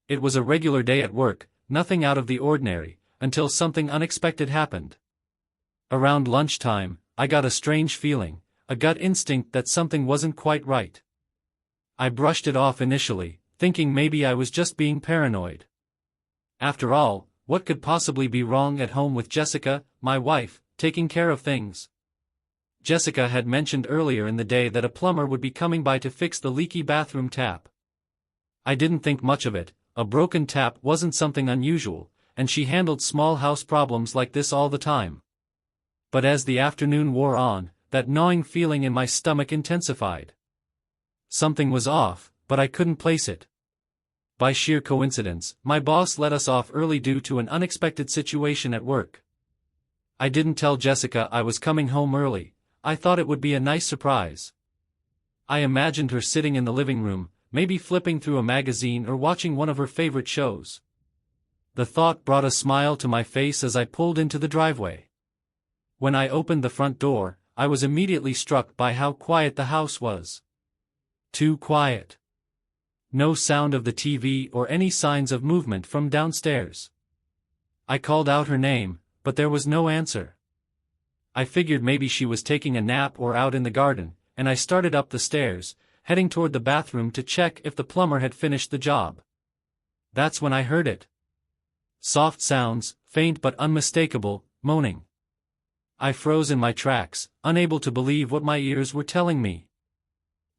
It was a regular day at work, nothing out of the ordinary, until something unexpected happened. Around lunchtime, I got a strange feeling, a gut instinct that something wasn't quite right. I brushed it off initially, thinking maybe I was just being paranoid. After all, what could possibly be wrong at home with Jessica, my wife, taking care of things? Jessica had mentioned earlier in the day that a plumber would be coming by to fix the leaky bathroom tap. I didn't think much of it, a broken tap wasn't something unusual, and she handled small house problems like this all the time. But as the afternoon wore on, that gnawing feeling in my stomach intensified. Something was off, but I couldn't place it. By sheer coincidence, my boss let us off early due to an unexpected situation at work. I didn't tell Jessica I was coming home early. I thought it would be a nice surprise. I imagined her sitting in the living room, maybe flipping through a magazine or watching one of her favorite shows. The thought brought a smile to my face as I pulled into the driveway. When I opened the front door, I was immediately struck by how quiet the house was. Too quiet. No sound of the TV or any signs of movement from downstairs. I called out her name, but there was no answer. I figured maybe she was taking a nap or out in the garden, and I started up the stairs, heading toward the bathroom to check if the plumber had finished the job. That's when I heard it. Soft sounds, faint but unmistakable, moaning. I froze in my tracks, unable to believe what my ears were telling me.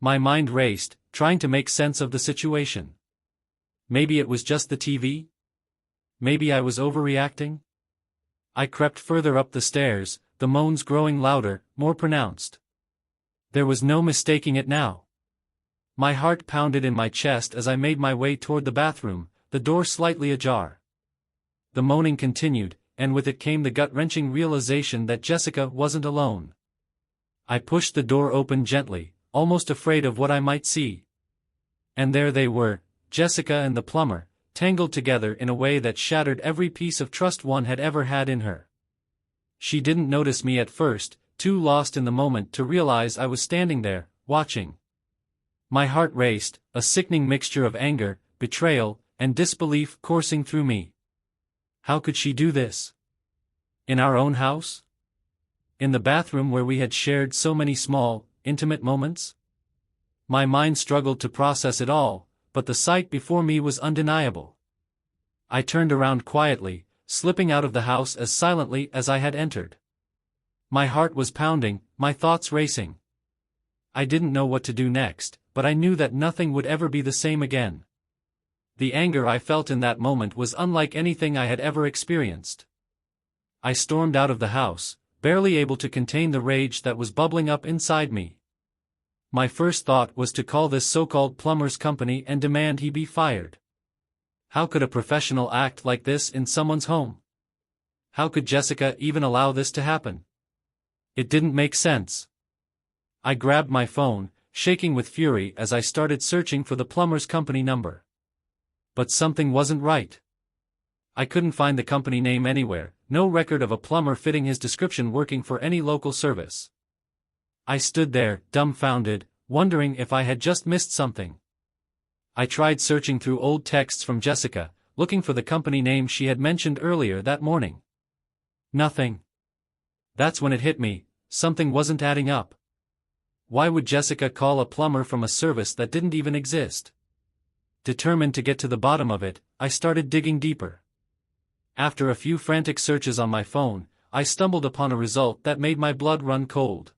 My mind raced, trying to make sense of the situation. Maybe it was just the TV? Maybe I was overreacting? I crept further up the stairs, the moans growing louder, more pronounced. There was no mistaking it now. My heart pounded in my chest as I made my way toward the bathroom, the door slightly ajar. The moaning continued, and with it came the gut-wrenching realization that Jessica wasn't alone. I pushed the door open gently, almost afraid of what I might see. And there they were, Jessica and the plumber, tangled together in a way that shattered every piece of trust one had ever had in her. She didn't notice me at first, too lost in the moment to realize I was standing there, watching. My heart raced, a sickening mixture of anger, betrayal, and disbelief coursing through me. How could she do this? In our own house? In the bathroom where we had shared so many small, intimate moments? My mind struggled to process it all, but the sight before me was undeniable. I turned around quietly, slipping out of the house as silently as I had entered. My heart was pounding, my thoughts racing. I didn't know what to do next, but I knew that nothing would ever be the same again. The anger I felt in that moment was unlike anything I had ever experienced. I stormed out of the house, barely able to contain the rage that was bubbling up inside me. My first thought was to call this so-called plumber's company and demand he be fired. How could a professional act like this in someone's home? How could Jessica even allow this to happen? It didn't make sense. I grabbed my phone, shaking with fury as I started searching for the plumber's company number. But something wasn't right. I couldn't find the company name anywhere, no record of a plumber fitting his description working for any local service. I stood there, dumbfounded, wondering if I had just missed something. I tried searching through old texts from Jessica, looking for the company name she had mentioned earlier that morning. Nothing. That's when it hit me, something wasn't adding up. Why would Jessica call a plumber from a service that didn't even exist? Determined to get to the bottom of it, I started digging deeper. After a few frantic searches on my phone, I stumbled upon a result that made my blood run cold.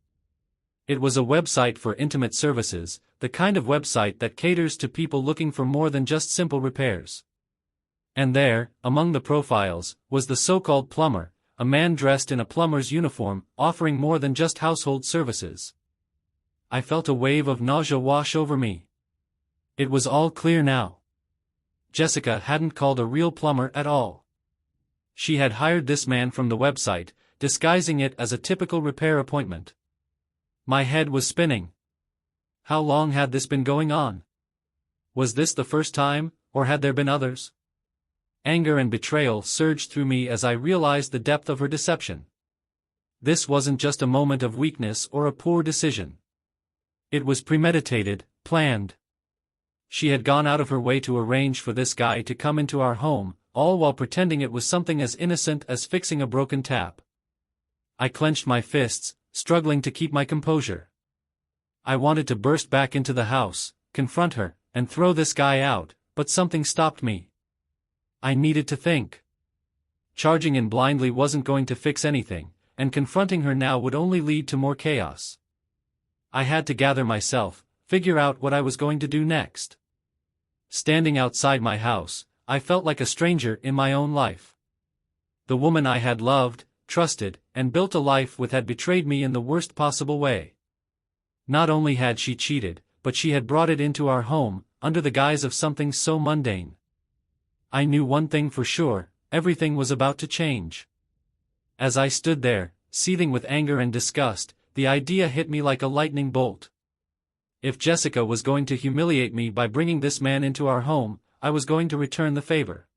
It was a website for intimate services, the kind of website that caters to people looking for more than just simple repairs. And there, among the profiles, was the so-called plumber, a man dressed in a plumber's uniform, offering more than just household services. I felt a wave of nausea wash over me. It was all clear now. Jessica hadn't called a real plumber at all. She had hired this man from the website, disguising it as a typical repair appointment. My head was spinning. How long had this been going on? Was this the first time, or had there been others? Anger and betrayal surged through me as I realized the depth of her deception. This wasn't just a moment of weakness or a poor decision. It was premeditated, planned. She had gone out of her way to arrange for this guy to come into our home, all while pretending it was something as innocent as fixing a broken tap. I clenched my fists, struggling to keep my composure. I wanted to burst back into the house, confront her, and throw this guy out, but something stopped me. I needed to think. Charging in blindly wasn't going to fix anything, and confronting her now would only lead to more chaos. I had to gather myself, figure out what I was going to do next. Standing outside my house, I felt like a stranger in my own life. The woman I had loved, trusted, and built a life with had betrayed me in the worst possible way. Not only had she cheated, but she had brought it into our home, under the guise of something so mundane. I knew one thing for sure, everything was about to change. As I stood there, seething with anger and disgust, the idea hit me like a lightning bolt. If Jessica was going to humiliate me by bringing this man into our home, I was going to return the favor.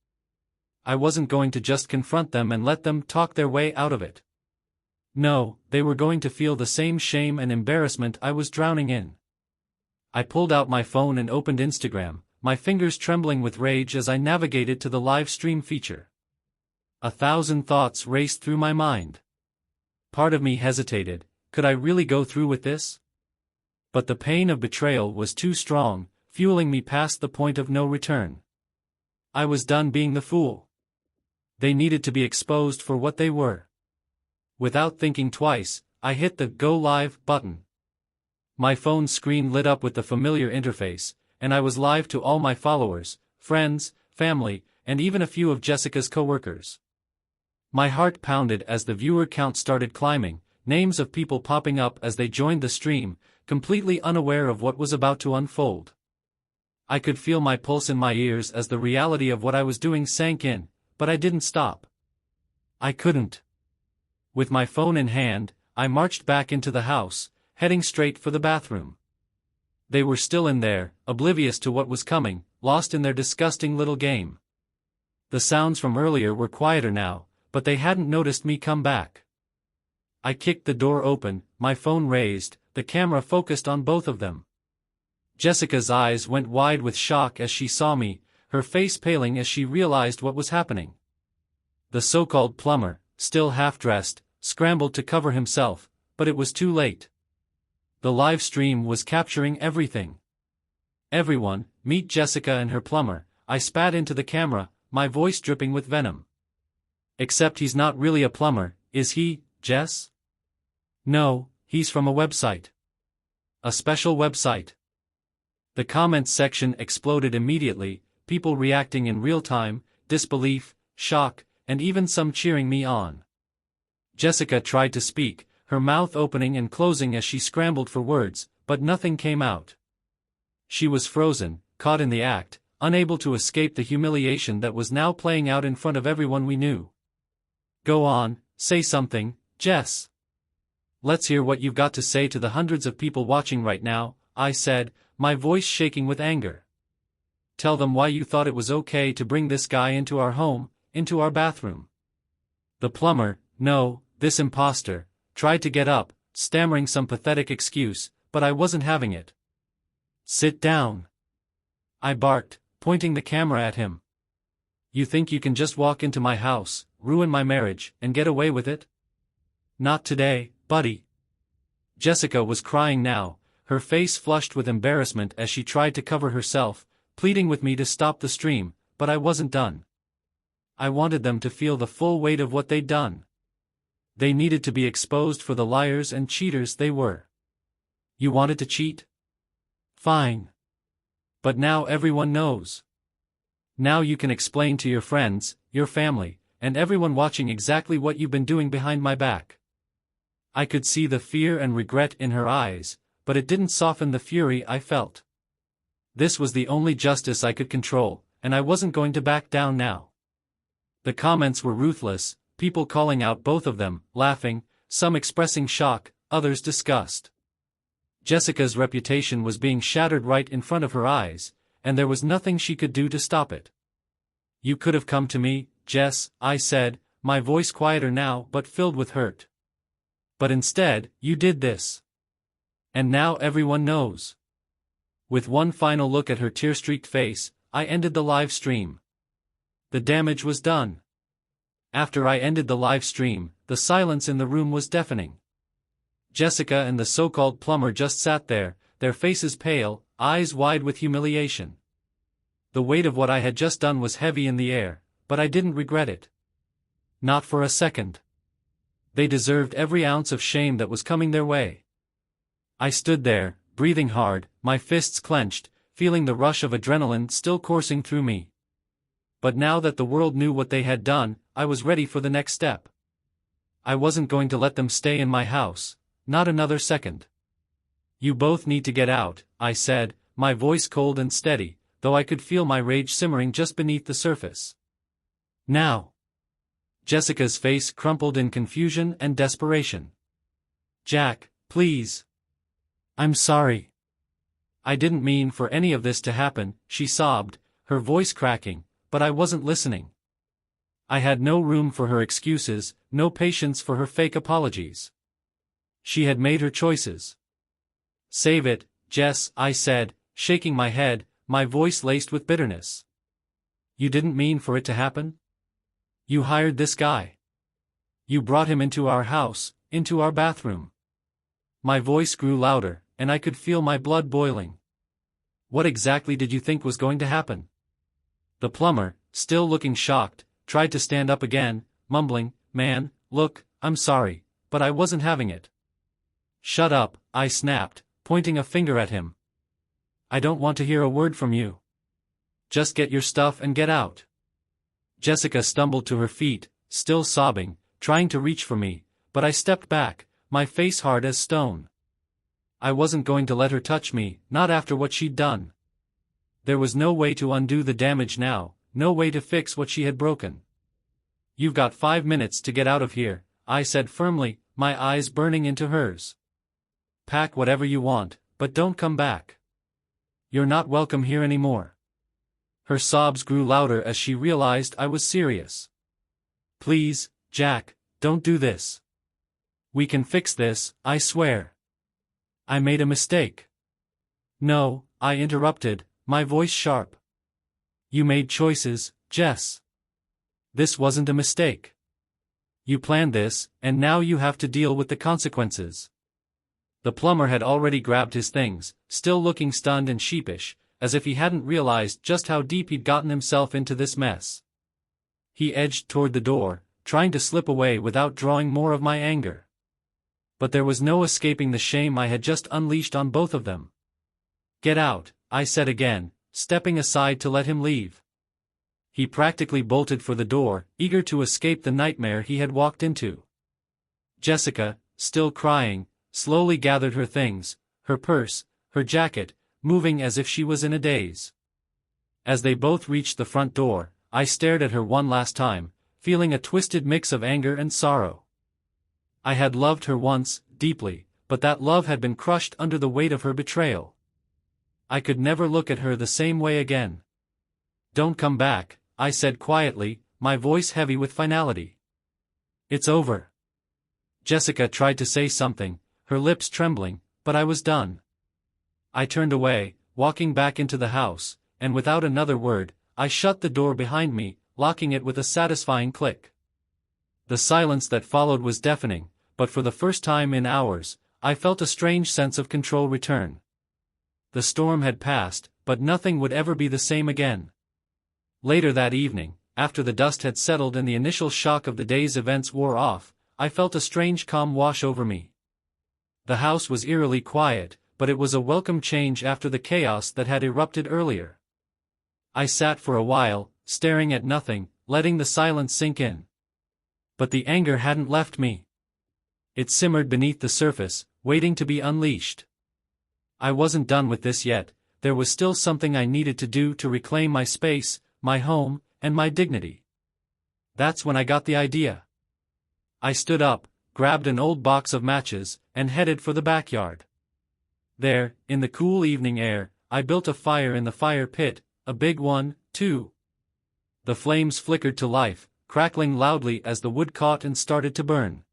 I wasn't going to just confront them and let them talk their way out of it. No, they were going to feel the same shame and embarrassment I was drowning in. I pulled out my phone and opened Instagram, my fingers trembling with rage as I navigated to the live stream feature. 1,000 thoughts raced through my mind. Part of me hesitated, could I really go through with this? But the pain of betrayal was too strong, fueling me past the point of no return. I was done being the fool. They needed to be exposed for what they were. Without thinking twice, I hit the Go Live button. My phone's screen lit up with the familiar interface, and I was live to all my followers, friends, family, and even a few of Jessica's coworkers. My heart pounded as the viewer count started climbing, names of people popping up as they joined the stream, completely unaware of what was about to unfold. I could feel my pulse in my ears as the reality of what I was doing sank in, but I didn't stop. I couldn't. With my phone in hand, I marched back into the house, heading straight for the bathroom. They were still in there, oblivious to what was coming, lost in their disgusting little game. The sounds from earlier were quieter now, but they hadn't noticed me come back. I kicked the door open, my phone raised, the camera focused on both of them. Jessica's eyes went wide with shock as she saw me, her face paling as she realized what was happening. The so-called plumber, still half-dressed, scrambled to cover himself, but it was too late. The live stream was capturing everything. Everyone, meet Jessica and her plumber, I spat into the camera, my voice dripping with venom. Except he's not really a plumber, is he, Jess? No, he's from a website. A special website. The comments section exploded immediately, people reacting in real time, disbelief, shock, and even some cheering me on. Jessica tried to speak, her mouth opening and closing as she scrambled for words, but nothing came out. She was frozen, caught in the act, unable to escape the humiliation that was now playing out in front of everyone we knew. Go on, say something, Jess. Let's hear what you've got to say to the hundreds of people watching right now, I said, my voice shaking with anger. Tell them why you thought it was okay to bring this guy into our home, into our bathroom. The plumber, no, this imposter, tried to get up, stammering some pathetic excuse, but I wasn't having it. Sit down. I barked, pointing the camera at him. You think you can just walk into my house, ruin my marriage, and get away with it? Not today, buddy. Jessica was crying now, her face flushed with embarrassment as she tried to cover herself, pleading with me to stop the stream, but I wasn't done. I wanted them to feel the full weight of what they'd done. They needed to be exposed for the liars and cheaters they were. You wanted to cheat? Fine. But now everyone knows. Now you can explain to your friends, your family, and everyone watching exactly what you've been doing behind my back. I could see the fear and regret in her eyes, but it didn't soften the fury I felt. This was the only justice I could control, and I wasn't going to back down now. The comments were ruthless, people calling out both of them, laughing, some expressing shock, others disgust. Jessica's reputation was being shattered right in front of her eyes, and there was nothing she could do to stop it. You could have come to me, Jess, I said, my voice quieter now but filled with hurt. But instead, you did this. And now everyone knows. With one final look at her tear-streaked face, I ended the live stream. The damage was done. After I ended the live stream, the silence in the room was deafening. Jessica and the so-called plumber just sat there, their faces pale, eyes wide with humiliation. The weight of what I had just done was heavy in the air, but I didn't regret it. Not for a second. They deserved every ounce of shame that was coming their way. I stood there, breathing hard, my fists clenched, feeling the rush of adrenaline still coursing through me. But now that the world knew what they had done, I was ready for the next step. I wasn't going to let them stay in my house, not another second. You both need to get out, I said, my voice cold and steady, though I could feel my rage simmering just beneath the surface. Now. Jessica's face crumpled in confusion and desperation. Jack, please. I'm sorry. I didn't mean for any of this to happen, she sobbed, her voice cracking, but I wasn't listening. I had no room for her excuses, no patience for her fake apologies. She had made her choices. Save it, Jess, I said, shaking my head, my voice laced with bitterness. You didn't mean for it to happen? You hired this guy. You brought him into our house, into our bathroom. My voice grew louder, and I could feel my blood boiling. What exactly did you think was going to happen? The plumber, still looking shocked, tried to stand up again, mumbling, Man, look, I'm sorry, but I wasn't having it. Shut up, I snapped, pointing a finger at him. I don't want to hear a word from you. Just get your stuff and get out. Jessica stumbled to her feet, still sobbing, trying to reach for me, but I stepped back, my face hard as stone. I wasn't going to let her touch me, not after what she'd done. There was no way to undo the damage now, no way to fix what she had broken. You've got 5 minutes to get out of here, I said firmly, my eyes burning into hers. Pack whatever you want, but don't come back. You're not welcome here anymore. Her sobs grew louder as she realized I was serious. Please, Jack, don't do this. We can fix this, I swear. I made a mistake. No, I interrupted, my voice sharp. You made choices, Jess. This wasn't a mistake. You planned this, and now you have to deal with the consequences. The plumber had already grabbed his things, still looking stunned and sheepish, as if he hadn't realized just how deep he'd gotten himself into this mess. He edged toward the door, trying to slip away without drawing more of my anger. But there was no escaping the shame I had just unleashed on both of them. Get out, I said again, stepping aside to let him leave. He practically bolted for the door, eager to escape the nightmare he had walked into. Jessica, still crying, slowly gathered her things, her purse, her jacket, moving as if she was in a daze. As they both reached the front door, I stared at her one last time, feeling a twisted mix of anger and sorrow. I had loved her once, deeply, but that love had been crushed under the weight of her betrayal. I could never look at her the same way again. Don't come back, I said quietly, my voice heavy with finality. It's over. Jessica tried to say something, her lips trembling, but I was done. I turned away, walking back into the house, and without another word, I shut the door behind me, locking it with a satisfying click. The silence that followed was deafening, but for the first time in hours, I felt a strange sense of control return. The storm had passed, but nothing would ever be the same again. Later that evening, after the dust had settled and the initial shock of the day's events wore off, I felt a strange calm wash over me. The house was eerily quiet, but it was a welcome change after the chaos that had erupted earlier. I sat for a while, staring at nothing, letting the silence sink in. But the anger hadn't left me. It simmered beneath the surface, waiting to be unleashed. I wasn't done with this yet, there was still something I needed to do to reclaim my space, my home, and my dignity. That's when I got the idea. I stood up, grabbed an old box of matches, and headed for the backyard. There, in the cool evening air, I built a fire in the fire pit, a big one, too. The flames flickered to life, crackling loudly as the wood caught and started to burn.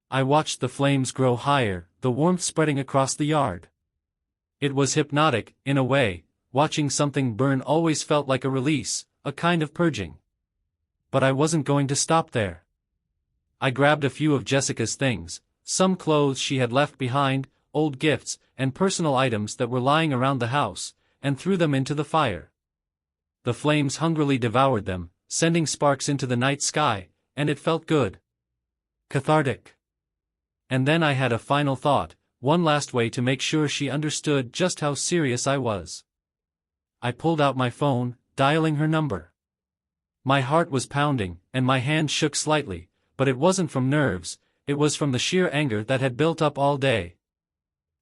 I watched the flames grow higher, the warmth spreading across the yard. It was hypnotic, in a way. Watching something burn always felt like a release, a kind of purging. But I wasn't going to stop there. I grabbed a few of Jessica's things, some clothes she had left behind, old gifts, and personal items that were lying around the house, and threw them into the fire. The flames hungrily devoured them, sending sparks into the night sky, and it felt good. Cathartic. And then I had a final thought, one last way to make sure she understood just how serious I was. I pulled out my phone, dialing her number. My heart was pounding, and my hand shook slightly, but it wasn't from nerves, it was from the sheer anger that had built up all day.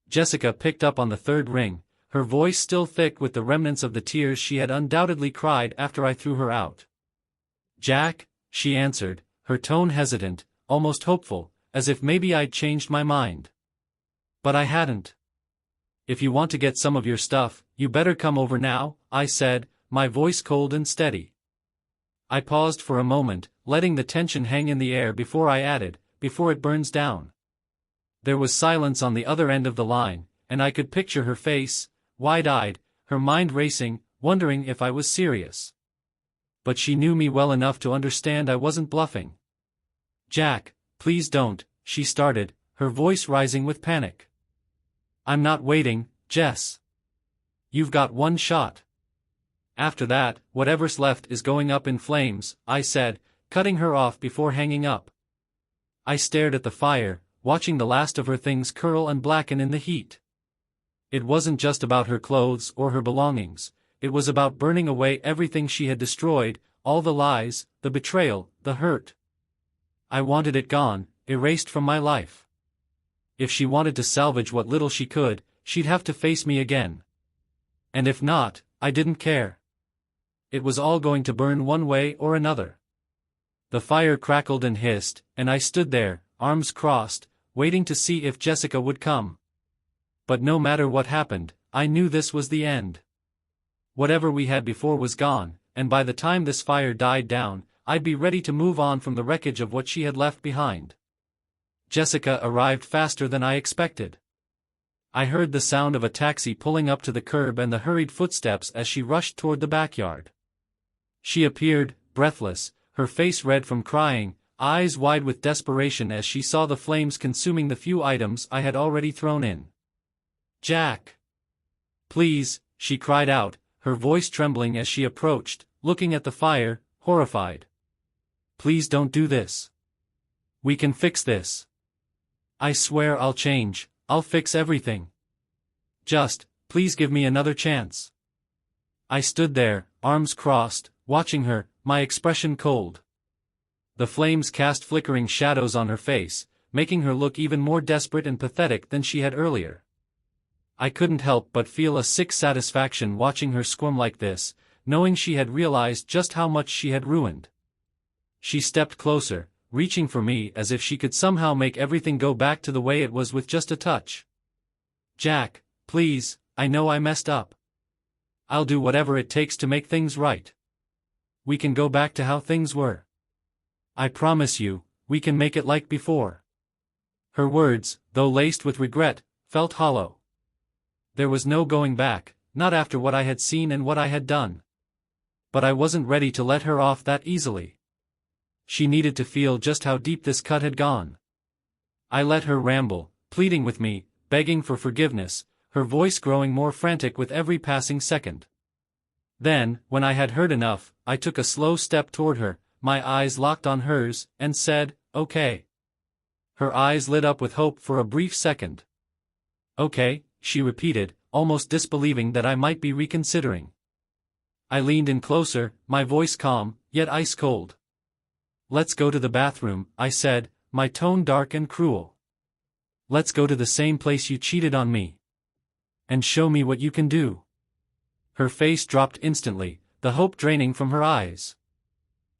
Jessica picked up on the third ring, her voice still thick with the remnants of the tears she had undoubtedly cried after I threw her out. "Jack," she answered, her tone hesitant, almost hopeful, as if maybe I'd changed my mind. But I hadn't. "If you want to get some of your stuff, you better come over now," I said, my voice cold and steady. I paused for a moment, letting the tension hang in the air before I added, "before it burns down." There was silence on the other end of the line, and I could picture her face, wide-eyed, her mind racing, wondering if I was serious. But she knew me well enough to understand I wasn't bluffing. "Jack, please don't," she started, her voice rising with panic. "I'm not waiting, Jess. You've got one shot. After that, whatever's left is going up in flames," I said, cutting her off before hanging up. I stared at the fire, watching the last of her things curl and blacken in the heat. It wasn't just about her clothes or her belongings, it was about burning away everything she had destroyed, all the lies, the betrayal, the hurt. I wanted it gone, erased from my life. If she wanted to salvage what little she could, she'd have to face me again. And if not, I didn't care. It was all going to burn one way or another. The fire crackled and hissed, and I stood there, arms crossed, waiting to see if Jessica would come. But no matter what happened, I knew this was the end. Whatever we had before was gone, and by the time this fire died down, I'd be ready to move on from the wreckage of what she had left behind. Jessica arrived faster than I expected. I heard the sound of a taxi pulling up to the curb and the hurried footsteps as she rushed toward the backyard. She appeared, breathless, her face red from crying, eyes wide with desperation as she saw the flames consuming the few items I had already thrown in. "Jack! Please," she cried out, her voice trembling as she approached, looking at the fire, horrified. "Please don't do this. We can fix this. I swear I'll change, I'll fix everything. Just, please give me another chance." I stood there, arms crossed, watching her, my expression cold. The flames cast flickering shadows on her face, making her look even more desperate and pathetic than she had earlier. I couldn't help but feel a sick satisfaction watching her squirm like this, knowing she had realized just how much she had ruined. She stepped closer, reaching for me as if she could somehow make everything go back to the way it was with just a touch. "Jack, please, I know I messed up. I'll do whatever it takes to make things right. We can go back to how things were. I promise you, we can make it like before." Her words, though laced with regret, felt hollow. There was no going back, not after what I had seen and what I had done. But I wasn't ready to let her off that easily. She needed to feel just how deep this cut had gone. I let her ramble, pleading with me, begging for forgiveness, her voice growing more frantic with every passing second. Then, when I had heard enough, I took a slow step toward her, my eyes locked on hers, and said, "Okay." Her eyes lit up with hope for a brief second. "Okay," she repeated, almost disbelieving that I might be reconsidering. I leaned in closer, my voice calm, yet ice-cold. "Let's go to the bathroom," I said, my tone dark and cruel. "Let's go to the same place you cheated on me. And show me what you can do." Her face dropped instantly, the hope draining from her eyes.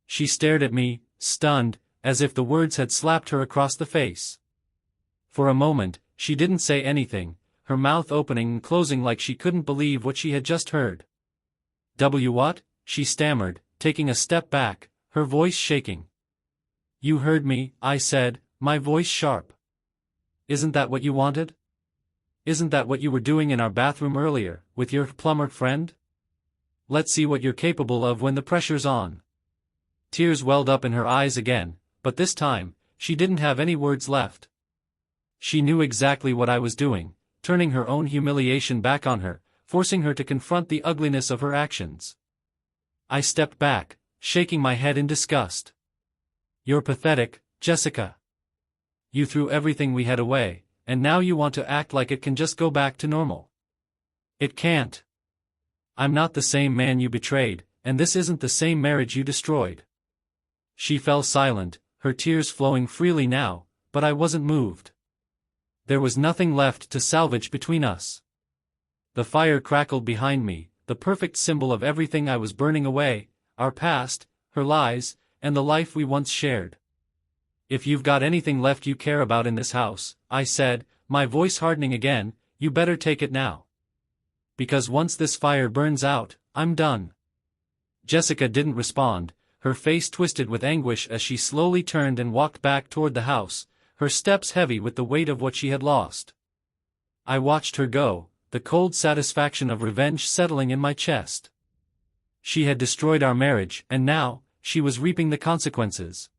She stared at me, stunned, as if the words had slapped her across the face. For a moment, she didn't say anything, her mouth opening and closing like she couldn't believe what she had just heard. What?" she stammered, taking a step back, her voice shaking. "You heard me," I said, my voice sharp. "Isn't that what you wanted? isn't that what you were doing in our bathroom earlier, with your plumber friend? Let's see what you're capable of when the pressure's on." Tears welled up in her eyes again, but this time, she didn't have any words left. She knew exactly what I was doing, turning her own humiliation back on her, forcing her to confront the ugliness of her actions. I stepped back, shaking my head in disgust. "You're pathetic, Jessica. You threw everything we had away, and now you want to act like it can just go back to normal. It can't. I'm not the same man you betrayed, and this isn't the same marriage you destroyed." She fell silent, her tears flowing freely now, but I wasn't moved. There was nothing left to salvage between us. The fire crackled behind me, the perfect symbol of everything I was burning away, our past, her lies, and the life we once shared. "If you've got anything left you care about in this house," I said, my voice hardening again, "you better take it now. Because once this fire burns out, I'm done." Jessica didn't respond, her face twisted with anguish as she slowly turned and walked back toward the house, her steps heavy with the weight of what she had lost. I watched her go, the cold satisfaction of revenge settling in my chest. She had destroyed our marriage, and now, she was reaping the consequences.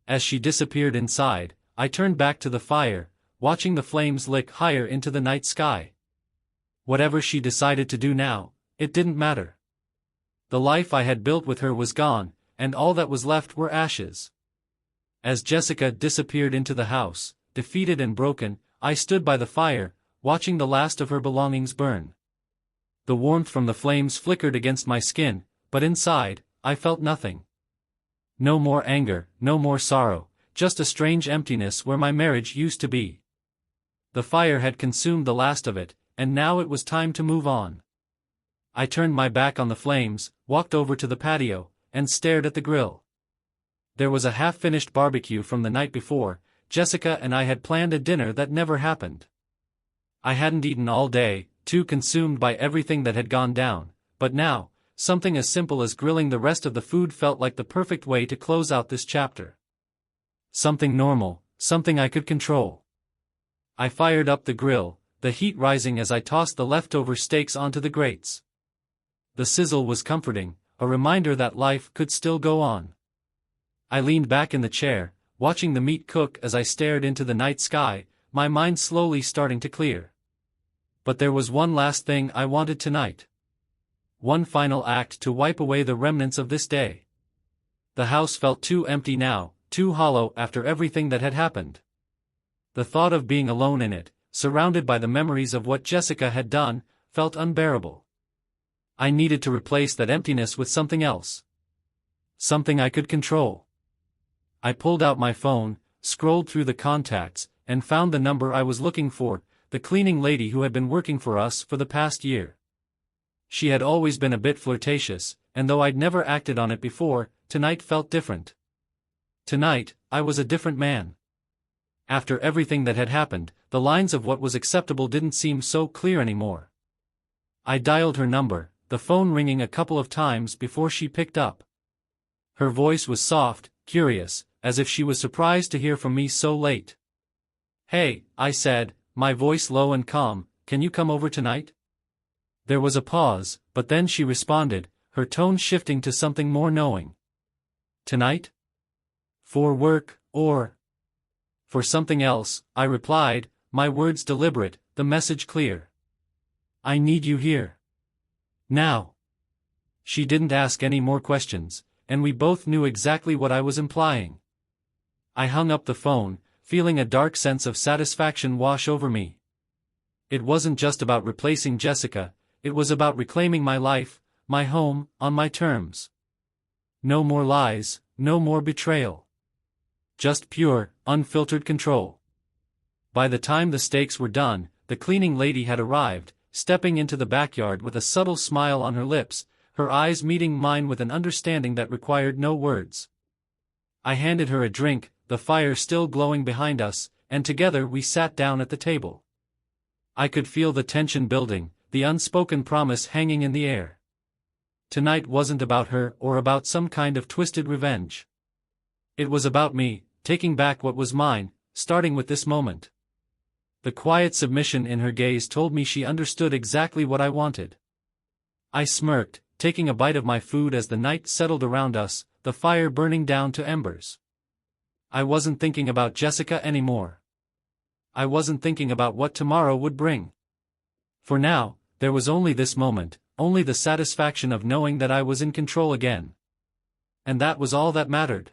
As she disappeared inside, I turned back to the fire, watching the flames lick higher into the night sky. Whatever she decided to do now, it didn't matter. The life I had built with her was gone, and all that was left were ashes. As Jessica disappeared into the house, defeated and broken, I stood by the fire, watching the last of her belongings burn. The warmth from the flames flickered against my skin, but inside, I felt nothing. No more anger, no more sorrow, just a strange emptiness where my marriage used to be. The fire had consumed the last of it, and now it was time to move on. I turned my back on the flames, walked over to the patio, and stared at the grill. There was a half-finished barbecue from the night before. Jessica and I had planned a dinner that never happened. I hadn't eaten all day, too consumed by everything that had gone down, but now, something as simple as grilling the rest of the food felt like the perfect way to close out this chapter. Something normal, something I could control. I fired up the grill, the heat rising as I tossed the leftover steaks onto the grates. The sizzle was comforting, a reminder that life could still go on. I leaned back in the chair, watching the meat cook as I stared into the night sky, my mind slowly starting to clear. But there was one last thing I wanted tonight. One final act to wipe away the remnants of this day. The house felt too empty now, too hollow after everything that had happened. The thought of being alone in it, surrounded by the memories of what Jessica had done, felt unbearable. I needed to replace that emptiness with something else. Something I could control. I pulled out my phone, scrolled through the contacts, and found the number I was looking for, the cleaning lady who had been working for us for the past year. She had always been a bit flirtatious, and though I'd never acted on it before, tonight felt different. Tonight, I was a different man. After everything that had happened, the lines of what was acceptable didn't seem so clear anymore. I dialed her number, the phone ringing a couple of times before she picked up. Her voice was soft, curious, as if she was surprised to hear from me so late. "Hey," I said, my voice low and calm, "can you come over tonight?" There was a pause, but then she responded, her tone shifting to something more knowing. "Tonight? For work, or for something else?" I replied, my words deliberate, the message clear. "I need you here. Now." She didn't ask any more questions, and we both knew exactly what I was implying. I hung up the phone, feeling a dark sense of satisfaction wash over me. It wasn't just about replacing Jessica, it was about reclaiming my life, my home, on my terms. No more lies, no more betrayal. Just pure, unfiltered control. By the time the steaks were done, the cleaning lady had arrived, stepping into the backyard with a subtle smile on her lips, her eyes meeting mine with an understanding that required no words. I handed her a drink, the fire still glowing behind us, and together we sat down at the table. I could feel the tension building, the unspoken promise hanging in the air. Tonight wasn't about her or about some kind of twisted revenge. It was about me, taking back what was mine, starting with this moment. The quiet submission in her gaze told me she understood exactly what I wanted. I smirked, taking a bite of my food as the night settled around us, the fire burning down to embers. I wasn't thinking about Jessica anymore. I wasn't thinking about what tomorrow would bring. For now, there was only this moment, only the satisfaction of knowing that I was in control again. And that was all that mattered.